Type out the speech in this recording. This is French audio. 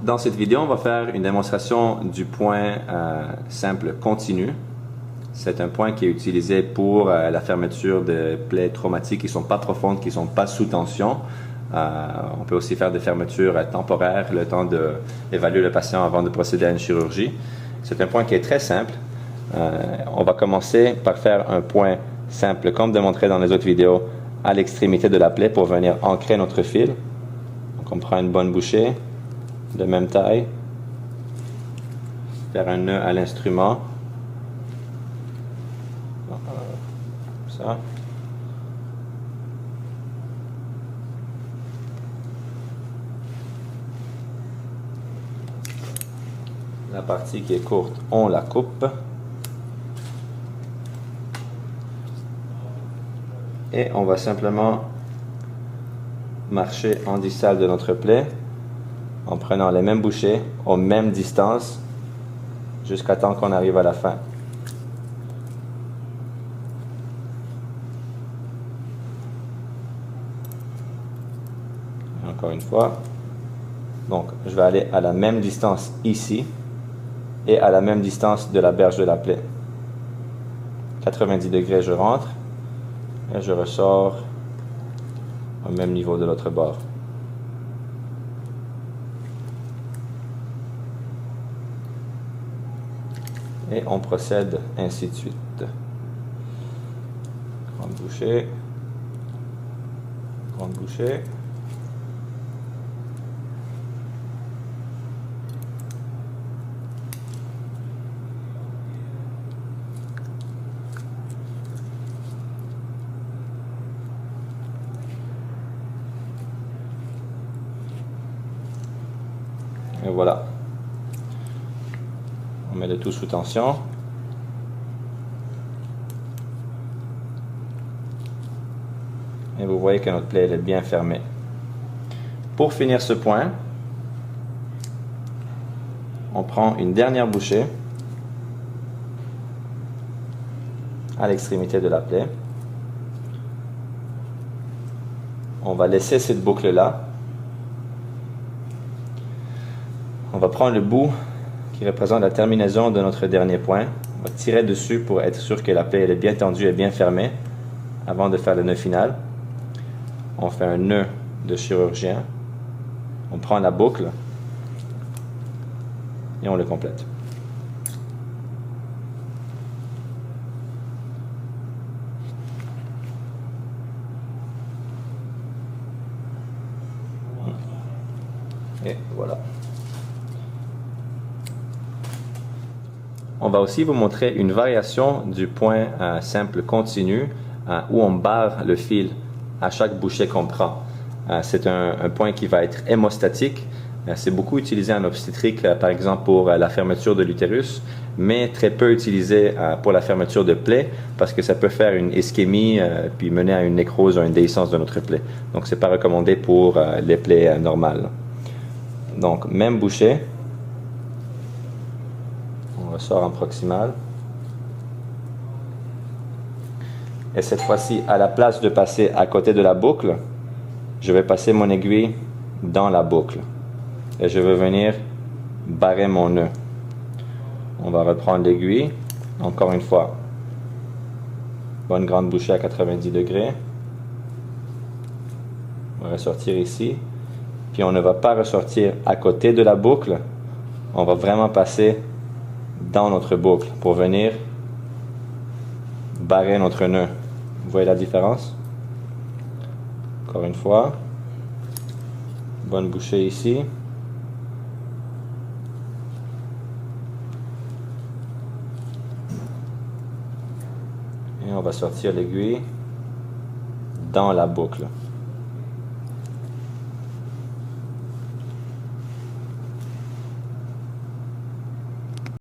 Dans cette vidéo, on va faire une démonstration du point simple continu. C'est un point qui est utilisé pour la fermeture de plaies traumatiques qui ne sont pas profondes, qui ne sont pas sous tension. On peut aussi faire des fermetures temporaires, le temps d'évaluer le patient avant de procéder à une chirurgie. C'est un point qui est très simple. On va commencer par faire un point simple, comme démontré dans les autres vidéos, à l'extrémité de la plaie pour venir ancrer notre fil. Donc on prend une bonne bouchée de même taille, faire un nœud à l'instrument, ça. La partie qui est courte, on la coupe. Et on va simplement marcher en distal de notre plaie en prenant les mêmes bouchées aux mêmes distances jusqu'à temps qu'on arrive à la fin. Encore une fois. Donc, je vais aller à la même distance ici et à la même distance de la berge de la plaie. 90 degrés, je rentre et je ressors au même niveau de l'autre bord. Et on procède ainsi de suite. Grande bouchée. Grande bouchée. Et voilà. On met le tout sous tension. Et vous voyez que notre plaie est bien fermée. Pour finir ce point, on prend une dernière bouchée à l'extrémité de la plaie. On va laisser cette boucle-là. On va prendre le bout qui représente la terminaison de notre dernier point. On va tirer dessus pour être sûr que la plaie est bien tendue et bien fermée avant de faire le nœud final. On fait un nœud de chirurgien. On prend la boucle et on le complète. Et voilà. On va aussi vous montrer une variation du point simple continu où on barre le fil à chaque bouchée qu'on prend. C'est un point qui va être hémostatique. C'est beaucoup utilisé en obstétrique, par exemple pour la fermeture de l'utérus, mais très peu utilisé pour la fermeture de plaie parce que ça peut faire une ischémie puis mener à une nécrose ou une déhiscence de notre plaie. Donc, c'est pas recommandé pour les plaies normales. Donc, même bouchée. On ressort en proximal. Et cette fois-ci, à la place de passer à côté de la boucle, je vais passer mon aiguille dans la boucle. Et je vais venir barrer mon nœud. On va reprendre l'aiguille. Encore une fois, bonne grande bouchée à 90 degrés. On va ressortir ici. Puis on ne va pas ressortir à côté de la boucle. On va vraiment passer dans notre boucle pour venir barrer notre nœud. Vous voyez la différence? Encore une fois. Bonne bouchée ici. Et on va sortir l'aiguille dans la boucle.